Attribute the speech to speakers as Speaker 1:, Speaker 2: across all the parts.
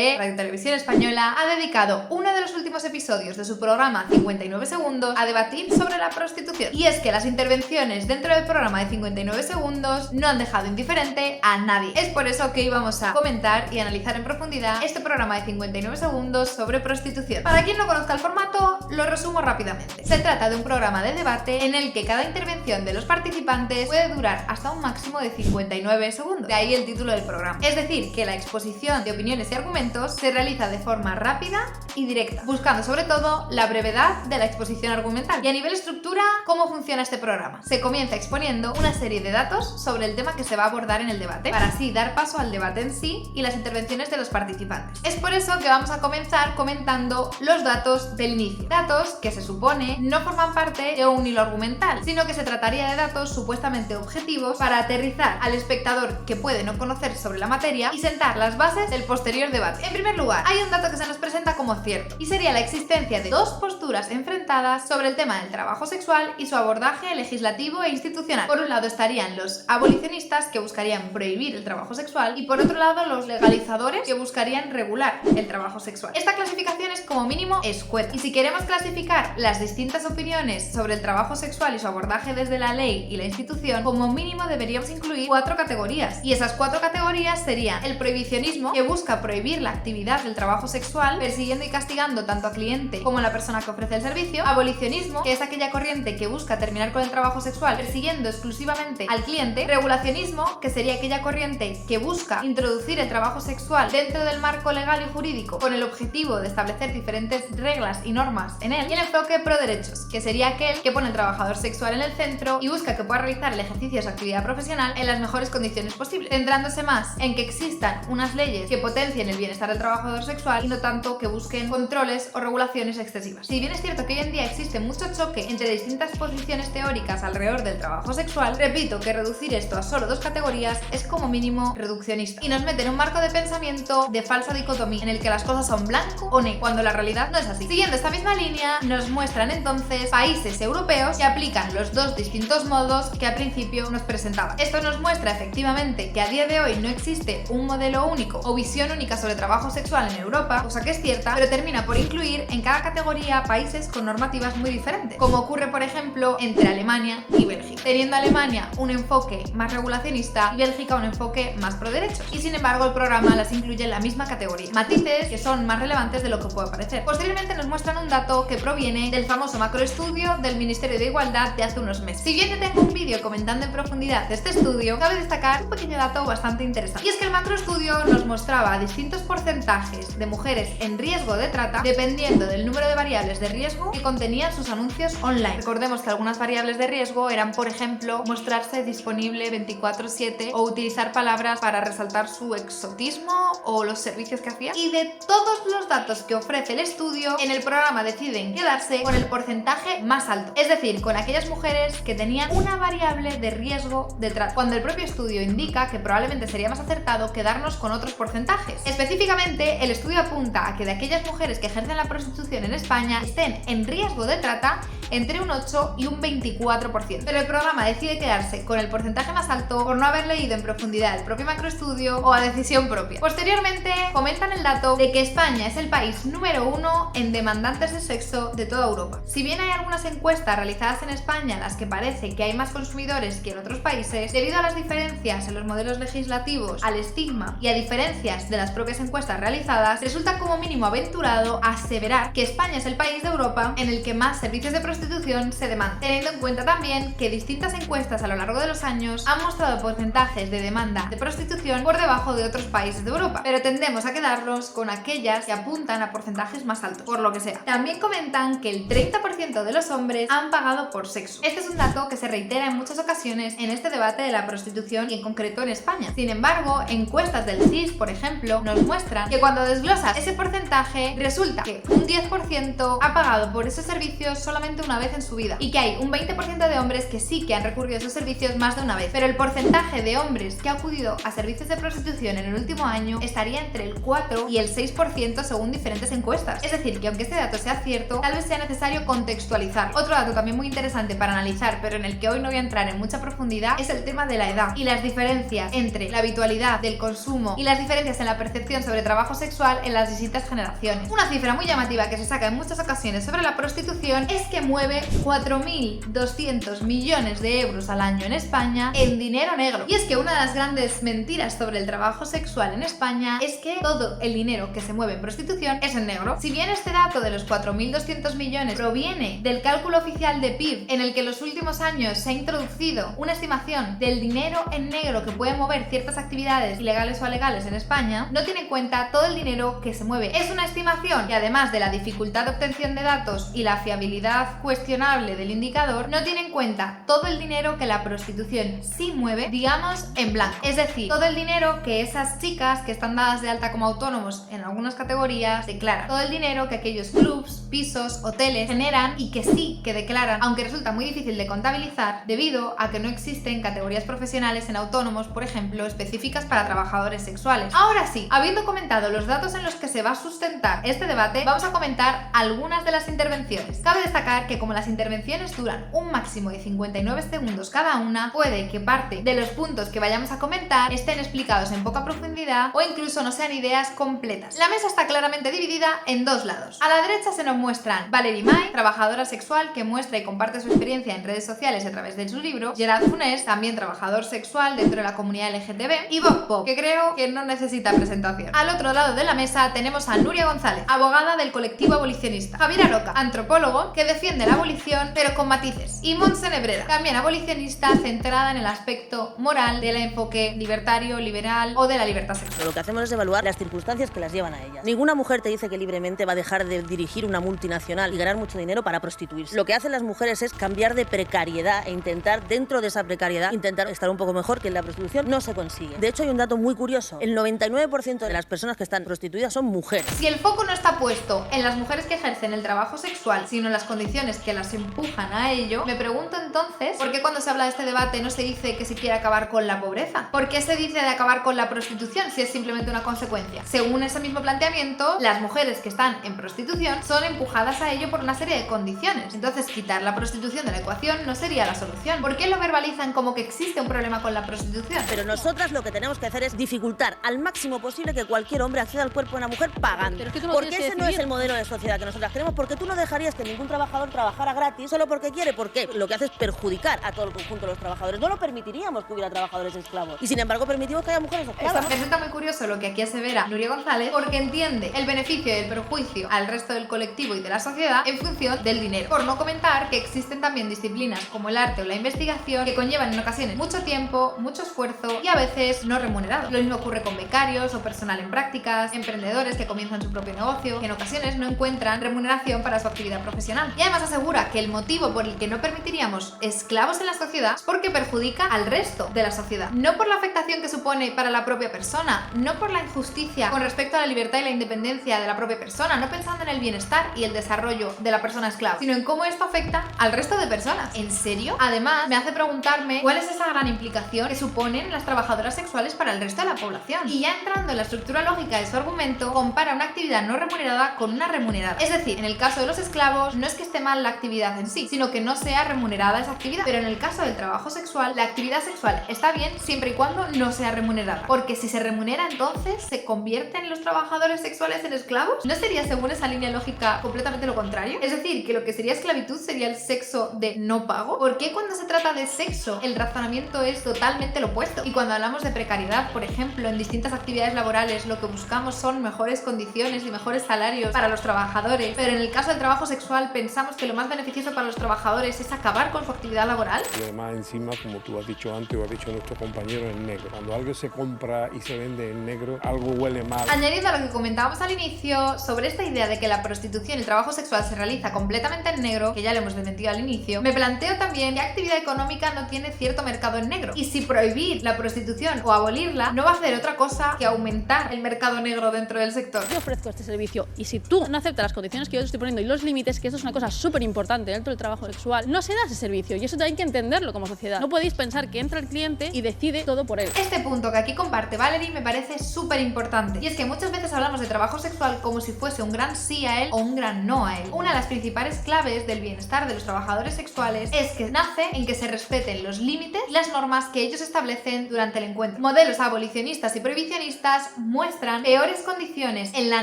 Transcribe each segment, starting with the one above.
Speaker 1: que Radio Televisión Española ha dedicado uno de los últimos episodios de su programa 59 segundos a debatir sobre la prostitución. Y es que las intervenciones dentro del programa de 59 segundos no han dejado indiferente a nadie. Es por eso que íbamos a comentar y analizar en profundidad este programa de 59 segundos sobre prostitución. Para quien no conozca el formato, lo resumo rápidamente. Se trata de un programa de debate en el que cada intervención de los participantes puede durar hasta un máximo de 59 segundos. De ahí el título del programa. Es decir, que la exposición de opiniones y argumentos se realiza de forma rápida y directa, buscando sobre todo la brevedad de la exposición argumental. Y a nivel estructura, ¿cómo funciona este programa? Se comienza exponiendo una serie de datos sobre el tema que se va a abordar en el debate, para así dar paso al debate en sí y las intervenciones de los participantes. Es por eso que vamos a comenzar comentando los datos del inicio. Datos que se supone no forman parte de un hilo argumental, sino que se trataría de datos supuestamente objetivos para aterrizar al espectador que puede no conocer sobre la materia y sentar las bases del posterior debate. En primer lugar, hay un dato que se nos presenta como cierto, y sería la existencia de dos posturas enfrentadas sobre el tema del trabajo sexual y su abordaje legislativo e institucional. Por un lado estarían los abolicionistas, que buscarían prohibir el trabajo sexual, y por otro lado los legalizadores, que buscarían regular el trabajo sexual. Esta clasificación es como mínimo escueta, y si queremos clasificar las distintas opiniones sobre el trabajo sexual y su abordaje desde la ley y la institución, como mínimo deberíamos incluir 4 categorías, y esas 4 categorías serían el prohibicionismo, que busca prohibir la actividad del trabajo sexual, persiguiendo y castigando tanto al cliente como a la persona que ofrece el servicio; abolicionismo, que es aquella corriente que busca terminar con el trabajo sexual, persiguiendo exclusivamente al cliente; regulacionismo, que sería aquella corriente que busca introducir el trabajo sexual dentro del marco legal y jurídico con el objetivo de establecer diferentes reglas y normas en él; y el enfoque pro derechos, que sería aquel que pone al trabajador sexual en el centro y busca que pueda realizar el ejercicio de su actividad profesional en las mejores condiciones posibles, centrándose más en que existan unas leyes que potencien el bienestar del trabajador sexual y no tanto que busquen controles o regulaciones excesivas. Si bien es cierto que hoy en día existe mucho choque entre distintas posiciones teóricas alrededor del trabajo sexual, repito que reducir esto a solo 2 categorías es como mínimo reduccionista y nos mete en un marco de pensamiento de falsa dicotomía en el que las cosas son blanco o negro, cuando la realidad no es así. Siguiendo esta misma línea, nos muestran entonces países europeos que aplican los dos distintos modos que al principio nos presentaban. Esto nos muestra efectivamente que a día de hoy no existe un modelo único o visión única sobre trabajo sexual en Europa, cosa que es cierta, pero termina por incluir en cada categoría países con normativas muy diferentes, como ocurre por ejemplo entre Alemania y Bélgica, teniendo Alemania un enfoque más regulacionista y Bélgica un enfoque más pro derechos, y sin embargo el programa las incluye en la misma categoría, matices que son más relevantes de lo que puede parecer. Posteriormente nos muestran un dato que proviene del famoso macroestudio del Ministerio de Igualdad de hace unos meses. Si bien yo tengo un vídeo comentando en profundidad de este estudio, cabe destacar un pequeño dato bastante interesante, y es que el macroestudio nos mostraba distintos porcentajes de mujeres en riesgo de trata dependiendo del número de variables de riesgo que contenían sus anuncios online. Recordemos que algunas variables de riesgo eran, por ejemplo, mostrarse disponible 24/7 o utilizar palabras para resaltar su exotismo o los servicios que hacía. Y de todos los datos que ofrece el estudio, en el programa deciden quedarse con el porcentaje más alto, es decir, con aquellas mujeres que tenían una variable de riesgo de trata, cuando el propio estudio indica que probablemente sería más acertado quedarnos con otros porcentajes. Específicamente, el estudio apunta a que de aquellas mujeres que ejercen la prostitución en España estén en riesgo de trata entre un 8 y un 24%, pero el programa decide quedarse con el porcentaje más alto por no haber leído en profundidad el propio macroestudio o a decisión propia. Posteriormente comentan el dato de que España es el país número 1 en demandantes de sexo de toda Europa. Si bien hay algunas encuestas realizadas en España en las que parece que hay más consumidores que en otros países, debido a las diferencias en los modelos legislativos, al estigma y a diferencias de las propias encuestas realizadas, resulta como mínimo aventurado aseverar que España es el país de Europa en el que más servicios de prostitución se demandan, teniendo en cuenta también que distintas encuestas a lo largo de los años han mostrado porcentajes de demanda de prostitución por debajo de otros países de Europa, pero tendemos a quedarnos con aquellas que apuntan a porcentajes más altos, por lo que sea. También comentan que el 30% de los hombres han pagado por sexo. Este es un dato que se reitera en muchas ocasiones en este debate de la prostitución y en concreto en España. Sin embargo, encuestas del CIS, por ejemplo, nos muestran que cuando desglosas ese porcentaje, resulta que un 10% ha pagado por esos servicios solamente una vez en su vida, y que hay un 20% de hombres que sí que han recurrido a esos servicios más de una vez, pero el porcentaje de hombres que ha acudido a servicios de prostitución en el último año estaría entre el 4 y el 6% según diferentes encuestas. Es decir, que aunque este dato sea cierto, tal vez sea necesario contextualizar. Otro dato también muy interesante para analizar, pero en el que hoy no voy a entrar en mucha profundidad, es el tema de la edad y las diferencias entre la habitualidad del consumo y las diferencias en la percepción sobre trabajo sexual en las distintas generaciones. Una cifra muy llamativa que se saca en muchas ocasiones sobre la prostitución es que mueve 4.200 millones de euros al año en España en dinero negro. Y es que una de las grandes mentiras sobre el trabajo sexual en España es que todo el dinero que se mueve en prostitución es en negro. Si bien este dato de los 4.200 millones proviene del cálculo oficial de PIB, en el que en los últimos años se ha introducido una estimación del dinero en negro que puede mover ciertas actividades ilegales o alegales en España, no tiene en cuenta todo el dinero que se mueve. Es una estimación que, además de la dificultad de obtención de datos y la fiabilidad cuestionable del indicador, no tiene en cuenta todo el dinero que la prostitución sí mueve, digamos, en blanco. Es decir, todo el dinero que esas chicas que están dadas de alta como autónomos en algunas categorías declaran. Todo el dinero que aquellos clubs, pisos, hoteles generan y que sí que declaran, aunque resulta muy difícil de contabilizar debido a que no existen categorías profesionales en autónomos, por ejemplo, específicas para trabajadores sexuales. Ahora sí, habiendo comentado los datos en los que se va a sustentar este debate, vamos a comentar algunas de las intervenciones. Cabe destacar que como las intervenciones duran un máximo de 59 segundos cada una, puede que parte de los puntos que vayamos a comentar estén explicados en poca profundidad o incluso no sean ideas completas. La mesa está claramente dividida en dos lados. A la derecha se nos muestran Valerie May, trabajadora sexual que muestra y comparte su experiencia en redes sociales a través de su libro, Gerard Funes, también trabajador sexual dentro de la comunidad LGTB, y Bob Pop, que creo que no necesita presentación. Al otro lado de la mesa tenemos a Nuria González, abogada del colectivo abolicionista, Javier Aroca, antropólogo que defiende la abolición pero con matices, y Montse Nebrera, también abolicionista centrada en el aspecto moral del enfoque libertario, liberal o de la libertad sexual.
Speaker 2: Lo que hacemos es evaluar las circunstancias que las llevan a ellas. Ninguna mujer te dice que libremente va a dejar de dirigir una multinacional y ganar mucho dinero para prostituirse. Lo que hacen las mujeres es cambiar de precariedad e intentar, dentro de esa precariedad, intentar estar un poco mejor, que en la prostitución no se consigue. De hecho, hay un dato muy curioso. El 99% de las personas que están prostituidas son mujeres.
Speaker 1: Si el foco no está puesto en las mujeres que ejercen el trabajo sexual, sino en las condiciones que las empujan a ello, me pregunto entonces, ¿por qué cuando se habla de este debate no se dice que se quiere acabar con la pobreza? ¿Por qué se dice de acabar con la prostitución si es simplemente una consecuencia? Según ese mismo planteamiento, las mujeres que están en prostitución son empujadas a ello por una serie de condiciones. Entonces, quitar la prostitución de la ecuación no sería la solución. ¿Por qué lo verbalizan como que existe un problema con la prostitución?
Speaker 2: Pero nosotras lo que tenemos que hacer es dificultar al máximo posible que cualquier hombre acceda al cuerpo de una mujer pagando.
Speaker 3: Pero es que tú no
Speaker 2: porque
Speaker 3: tienes
Speaker 2: ese
Speaker 3: que
Speaker 2: no es
Speaker 3: decidir.
Speaker 2: el modelo de sociedad que nosotras queremos, porque tú no dejarías que ningún trabajador trabajara gratis solo porque quiere, porque lo que hace es perjudicar a todo el conjunto de los trabajadores. No lo permitiríamos que hubiera trabajadores esclavos. Y sin embargo permitimos que haya mujeres esclavas.
Speaker 1: Me resulta muy curioso lo que aquí asevera Nuria González, porque entiende el beneficio y el perjuicio al resto del colectivo y de la sociedad en función del dinero. Por no comentar que existen también disciplinas como el arte o la investigación que conllevan en ocasiones mucho tiempo, mucho esfuerzo y a veces no remunerado. Lo mismo ocurre con becarios o personal en prácticas, emprendedores que comienzan su propio negocio, que en ocasiones no encuentran remuneración para su actividad profesional. Y además asegura que el motivo por el que no permitiríamos esclavos en la sociedad es porque perjudica al resto de la sociedad. No por la afectación que supone para la propia persona, no por la injusticia con respecto a la libertad y la independencia de la propia persona, no pensando en el bienestar y el desarrollo de la persona esclava, sino en cómo esto afecta al resto de personas. ¿En serio? Además, me hace preguntarme cuál es esa gran implicación que suponen las trabajadoras sexuales para el resto de la población. Y ya entrando en la estructura lógica de su argumento, compara una actividad no remunerada con una remunerada. Es decir, en el caso de los esclavos, no es que esté mal la actividad en sí, sino que no sea remunerada esa actividad. Pero en el caso del trabajo sexual, la actividad sexual está bien siempre y cuando no sea remunerada. Porque si se remunera, entonces ¿se convierten los trabajadores sexuales en esclavos? ¿No sería, según esa línea lógica, completamente lo contrario? Es decir, que lo que sería esclavitud sería el sexo de no pago. ¿Por qué cuando se trata de sexo el razonamiento es totalmente lo opuesto? Y cuando hablamos de precariedad, por ejemplo, en distintas actividades laborales, lo que buscamos son mejores condiciones y mejores salarios para los trabajadores, pero en el caso del trabajo sexual pensamos que lo más beneficioso para los trabajadores es acabar con su actividad laboral.
Speaker 4: Y además encima, como tú has dicho antes o ha dicho nuestro compañero, en negro. Cuando algo se compra y se vende en negro, algo huele mal.
Speaker 1: Añadiendo a lo que comentábamos al inicio sobre esta idea de que la prostitución y el trabajo sexual se realiza completamente en negro, que ya lo hemos desmentido al inicio, me planteo también qué actividad económica no tiene cierto mercado en negro. Y si prohibir la prostitución o abolirla no va a hacer otra cosa que aumentar el mercado negro dentro del sector.
Speaker 3: Yo ofrezco este servicio y si tú no aceptas las condiciones que yo te estoy poniendo y los límites, que esto es una cosa súper importante dentro del trabajo sexual, no se da ese servicio y eso hay que entenderlo como sociedad. No podéis pensar que entra el cliente y decide todo por él.
Speaker 1: Este punto que aquí comparte Valerie me parece súper importante y es que muchas veces hablamos de trabajo sexual como si fuese un gran sí a él o un un gran no a él. Una de las principales claves del bienestar de los trabajadores sexuales es que nace en que se respeten los límites y las normas que ellos establecen durante el encuentro. Modelos abolicionistas y prohibicionistas muestran peores condiciones en la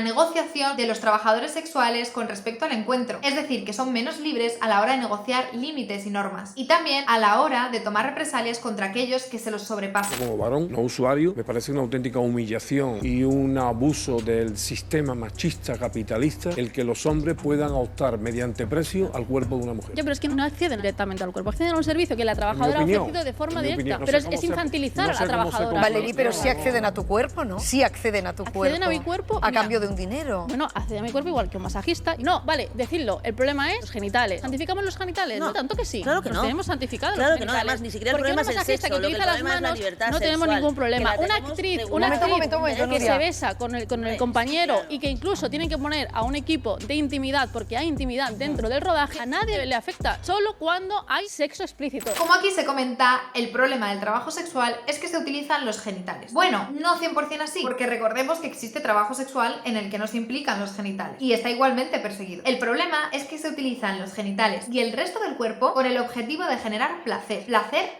Speaker 1: negociación de los trabajadores sexuales con respecto al encuentro, es decir, que son menos libres a la hora de negociar límites y normas, y también a la hora de tomar represalias contra aquellos que se los sobrepasan.
Speaker 4: Como varón, no usuario, me parece una auténtica humillación y un abuso del sistema machista capitalista el que los hombres puedan optar mediante precio al cuerpo de una mujer.
Speaker 3: Ya, pero es que no acceden directamente al cuerpo, acceden a un servicio que la trabajadora ha ofrecido de forma directa, pero es infantilizar a la trabajadora.
Speaker 5: Valerí, pero sí acceden a tu cuerpo, ¿no? Sí acceden a tu cuerpo.
Speaker 3: Acceden a mi cuerpo
Speaker 5: a cambio de un dinero.
Speaker 3: Bueno, acceden a mi cuerpo igual que un masajista. No, vale, decidlo. El problema es los genitales. ¿Santificamos los genitales? No, tanto que sí.
Speaker 2: Claro que
Speaker 3: nos
Speaker 2: no.
Speaker 3: tenemos santificados
Speaker 2: Claro
Speaker 3: los
Speaker 2: que no,
Speaker 3: genitales.
Speaker 2: además ni siquiera el problema es el sexo,
Speaker 3: que
Speaker 2: lo que
Speaker 3: utiliza
Speaker 2: el
Speaker 3: las
Speaker 2: problema es la
Speaker 3: manos,
Speaker 2: libertad
Speaker 3: no tenemos
Speaker 2: sexual,
Speaker 3: ningún problema.
Speaker 2: que la
Speaker 3: Una
Speaker 2: tenemos
Speaker 3: actriz
Speaker 2: regulada.
Speaker 5: Momento,
Speaker 3: que
Speaker 5: Nuria.
Speaker 3: se besa con el compañero y que incluso tienen que poner a un equipo de intimidad porque hay intimidad dentro del rodaje, a nadie le afecta, solo cuando hay sexo explícito.
Speaker 1: Como aquí se comenta, el problema del trabajo sexual es que se utilizan los genitales. Bueno, no 100% así, porque recordemos que existe trabajo sexual en el que no se implican los genitales y está igualmente perseguido. El problema es que se utilizan los genitales y el resto del cuerpo con el objetivo de generar placer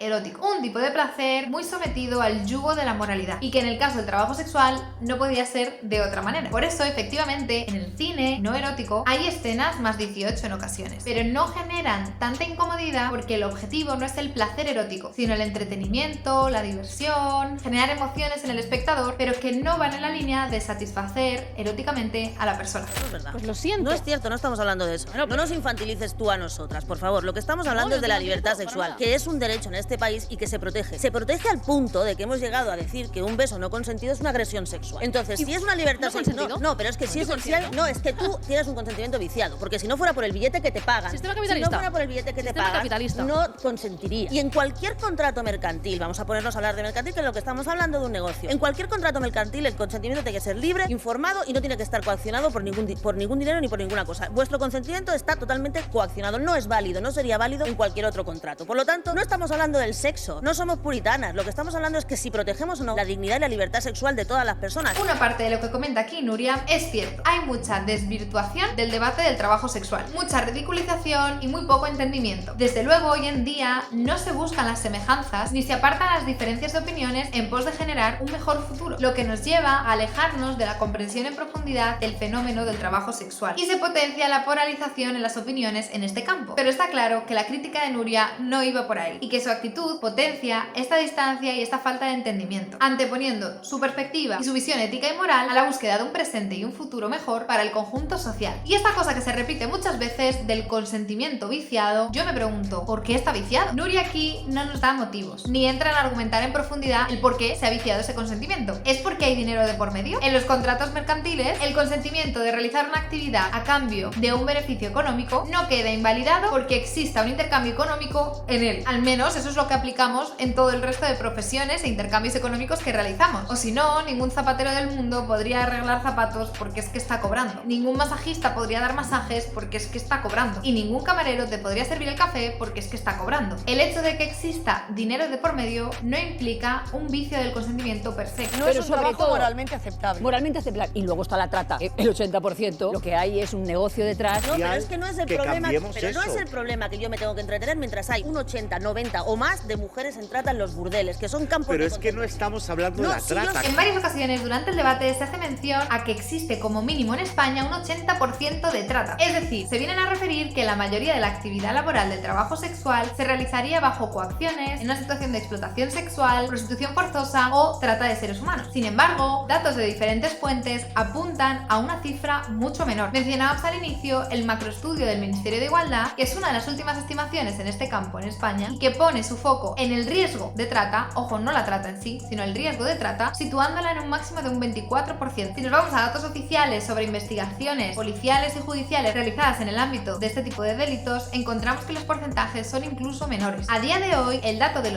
Speaker 1: erótico, un tipo de placer muy sometido al yugo de la moralidad y que en el caso del trabajo sexual no podía ser de otra manera. Por eso, efectivamente, en el cine no erótico hay escenas más 18 en ocasiones, pero no generan tanta incomodidad porque el objetivo no es el placer erótico, sino el entretenimiento, la diversión, generar emociones en el espectador, pero que no van en la línea de satisfacer eróticamente a la persona.
Speaker 2: No es verdad.
Speaker 3: Pues lo siento.
Speaker 2: No es cierto, no estamos hablando de eso.
Speaker 3: Bueno,
Speaker 2: no nos infantilices tú a nosotras, por favor. Lo que estamos hablando es de la libertad sexual, que es un derecho en este país y que se protege. Se protege al punto de que hemos llegado a decir que un beso no consentido es una agresión sexual. Entonces, si es una libertad sexual... No, pero es que si es no, es que tú tienes un consentimiento viciado, porque si no fuera por el billete que te pagan,
Speaker 3: Sistema capitalista.
Speaker 2: si no fuera por el billete que te
Speaker 3: Sistema
Speaker 2: pagan,
Speaker 3: capitalista.
Speaker 2: no consentiría. Y en cualquier contrato mercantil, vamos a ponernos a hablar de mercantil, que es lo que estamos hablando de un negocio. En cualquier contrato mercantil, el consentimiento tiene que ser libre, informado y no tiene que estar coaccionado por ningún dinero ni por ninguna cosa. Vuestro consentimiento está totalmente coaccionado, no es válido, no sería válido en cualquier otro contrato. Por lo tanto, no estamos hablando del sexo, no somos puritanas, lo que estamos hablando es que si protegemos o no la dignidad y la libertad sexual de todas las personas.
Speaker 1: Una parte de lo que comenta aquí Nuria es cierto. Hay mucha desvirtuación del debate del trabajo sexual, mucha ridiculización y muy poco entendimiento. Desde luego, hoy en día no se buscan las semejanzas ni se apartan las diferencias de opiniones en pos de generar un mejor futuro, lo que nos lleva a alejarnos de la comprensión en profundidad del fenómeno del trabajo sexual y se potencia la polarización en las opiniones en este campo. Pero está claro que la crítica de Nuria no iba por ahí y que su actitud potencia esta distancia y esta falta de entendimiento, anteponiendo su perspectiva y su visión ética y moral a la búsqueda de un presente y un futuro mejor para el conjunto social. Y esta cosa que se repite muchas veces del consentimiento viciado, yo me pregunto, ¿por qué está viciado? Nuria aquí no nos da motivos, ni entra en argumentar en profundidad el por qué se ha viciado ese consentimiento. ¿Es porque hay dinero de por medio? En los contratos mercantiles, el consentimiento de realizar una actividad a cambio de un beneficio económico no queda invalidado porque exista un intercambio económico en él. Al menos eso es lo que aplicamos en todo el resto de profesiones e intercambios económicos que realizamos. O si no, ningún zapatero del mundo podría arreglar zapatos porque es que está cobrando. Ningún masajista podría dar masajes porque es que está cobrando. Y ningún camarero te podría servir el café porque es que está cobrando. El hecho de que exista dinero de por medio no implica un vicio del consentimiento per se.
Speaker 5: No es un trabajo moralmente aceptable.
Speaker 6: Moralmente aceptable. Y luego está la trata. El 80%, lo que hay es un negocio detrás.
Speaker 2: No, pero es que no es el problema. Pero no
Speaker 7: eso.
Speaker 2: es el problema que yo me tengo que entretener mientras hay un 80, 90 o más de mujeres en trata en los burdeles, que son campos
Speaker 7: Pero
Speaker 2: de
Speaker 7: es que no
Speaker 2: concentración.
Speaker 7: estamos hablando de
Speaker 2: No,
Speaker 7: la
Speaker 2: sí, yo
Speaker 7: trata.
Speaker 2: sé.
Speaker 1: En varias ocasiones durante el debate se hace mención a que existe como mínimo en España un 80% de trata. Es decir, se vienen a referir que la mayoría de la actividad laboral del trabajo sexual se realizaría bajo coacciones, en una situación de explotación sexual, prostitución forzosa o trata de seres humanos. Sin embargo, datos de diferentes fuentes apuntan a una cifra mucho menor. Mencionábamos al inicio el macroestudio del Ministerio de Igualdad, que es una de las últimas estimaciones en este campo en España y que pone su foco en el riesgo de trata, ojo, no la trata en sí, sino el riesgo de trata, situándola en un máximo de un 24%. Si nos vamos a datos oficiales sobre investigaciones policiales y judiciales realizadas en el ámbito de este tipo de delitos, encontramos que los porcentajes son incluso menores. A día de hoy, el dato del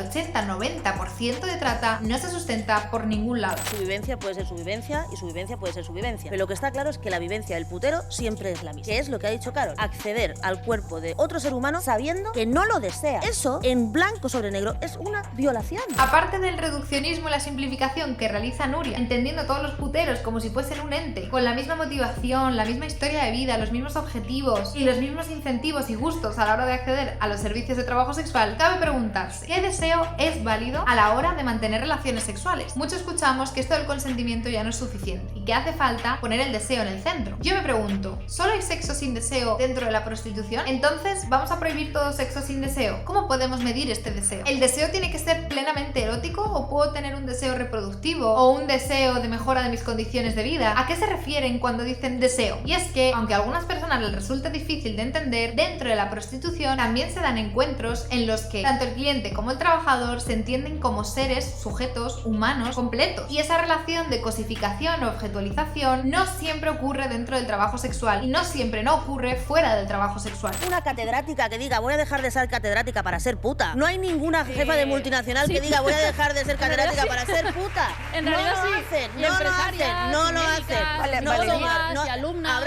Speaker 1: 80-90% de trata no se sustenta por ningún lado.
Speaker 2: Su vivencia puede ser su vivencia y su vivencia puede ser su vivencia. Pero lo que está claro es que la vivencia del putero siempre es la misma. Que es lo que ha dicho Carol, acceder al cuerpo de otro ser humano sabiendo que no lo desea. Eso, en blanco sobre negro, es una violación.
Speaker 1: Aparte del reduccionismo y la simplificación que realiza Nuria, entendiendo todos los puteros como si fuesen un ente, con la misma motivación, la misma historia historia de vida, los mismos objetivos y los mismos incentivos y gustos a la hora de acceder a los servicios de trabajo sexual, cabe preguntarse, ¿qué deseo es válido a la hora de mantener relaciones sexuales? Mucho escuchamos que esto del consentimiento ya no es suficiente y que hace falta poner el deseo en el centro. Yo me pregunto, ¿solo hay sexo sin deseo dentro de la prostitución? Entonces, ¿vamos a prohibir todo sexo sin deseo? ¿Cómo podemos medir este deseo? ¿El deseo tiene que ser plenamente erótico o puedo tener un deseo reproductivo o un deseo de mejora de mis condiciones de vida? ¿A qué se refieren cuando dicen deseo? Y es que, aunque a algunas personas les resulta difícil de entender, dentro de la prostitución también se dan encuentros en los que tanto el cliente como el trabajador se entienden como seres, sujetos, humanos, completos. Y esa relación de cosificación o objetualización no siempre ocurre dentro del trabajo sexual y no siempre no ocurre fuera del trabajo sexual.
Speaker 2: Una catedrática que diga voy a dejar de ser catedrática para ser puta. No hay ninguna jefa de multinacional que diga voy a dejar de ser catedrática para ser puta.
Speaker 3: En realidad
Speaker 2: no lo
Speaker 3: sí.
Speaker 2: hacen,
Speaker 3: Y
Speaker 2: no lo
Speaker 3: empresarias,
Speaker 2: hacen, no lo
Speaker 3: médicas,
Speaker 2: hacen.
Speaker 5: Vale,
Speaker 2: No,
Speaker 5: Valeria.
Speaker 3: y alumnas.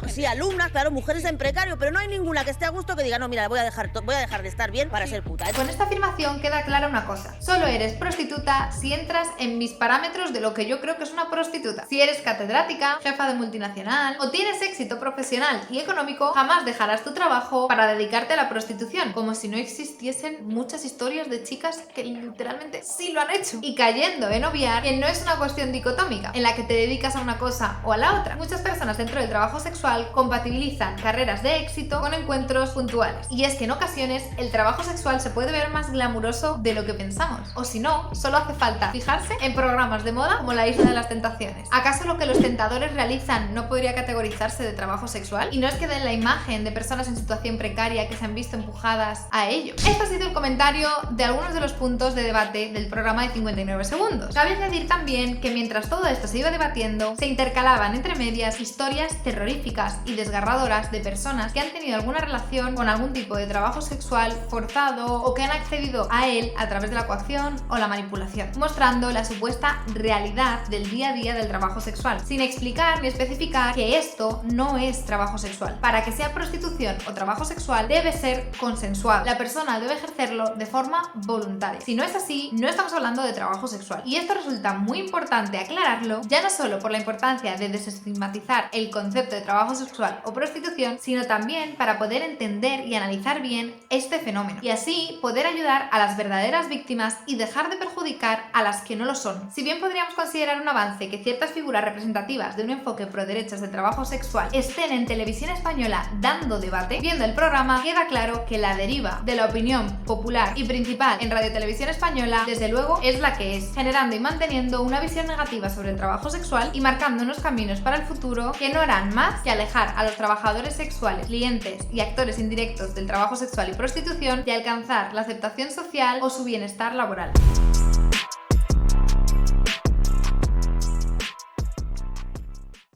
Speaker 2: sí, alumnas, claro, mujeres en precario, pero no hay ninguna que esté a gusto que diga no, mira, voy a dejar de estar bien para ser puta.
Speaker 1: Con esta afirmación queda clara una cosa: solo eres prostituta si entras en mis parámetros de lo que yo creo que es una prostituta. Si eres catedrática, jefa de multinacional o tienes éxito profesional y económico, jamás dejarás tu trabajo para dedicarte a la prostitución, como si no existiesen muchas historias de chicas que literalmente sí lo han hecho. Y cayendo en obviar que no es una cuestión dicotómica, en la que te dedicas a una cosa o a la otra. Muchas personas dentro del trabajo sexual compatibilizan carreras de éxito con encuentros puntuales. Y es que en ocasiones el trabajo sexual se puede ver más glamuroso de lo que pensamos. O si no, solo hace falta fijarse en programas de moda como la Isla de las Tentaciones. ¿Acaso lo que los tentadores realizan no podría categorizarse de trabajo sexual? Y no es que den la imagen de personas en situación precaria que se han visto empujadas a ello. Este ha sido el comentario de algunos de los puntos de debate del programa de 59 segundos. Cabe añadir también que mientras todo esto se iba debatiendo, se intercalaban entre medias historias terroríficas y desgarradoras de personas que han tenido alguna relación con algún tipo de trabajo sexual forzado o que han accedido a él a través de la coacción o la manipulación, mostrando la supuesta realidad del día a día del trabajo sexual, sin explicar ni especificar que esto no es trabajo sexual. Para que sea prostitución o trabajo sexual debe ser consensuado. La persona debe ejercerlo de forma voluntaria. Si no es así, no estamos hablando de trabajo sexual. Y esto resulta muy importante aclararlo, ya no solo por la importancia de desestigmatizar el concepto de trabajo sexual o prostitución, sino también para poder entender y analizar bien este fenómeno y así poder ayudar a las verdaderas víctimas y dejar de perjudicar a las que no lo son. Si bien podríamos considerar un avance que ciertas figuras representativas de un enfoque pro derechos del trabajo sexual estén en televisión española dando debate, viendo el programa queda claro que la deriva de la opinión popular y principal en Radio Televisión Española desde luego es la que es, generando y manteniendo una visión negativa sobre el trabajo sexual y marcando unos caminos para el futuro que no harán más que alejar a los trabajadores sexuales, clientes y actores indirectos del trabajo sexual y prostitución de alcanzar la aceptación social o su bienestar laboral.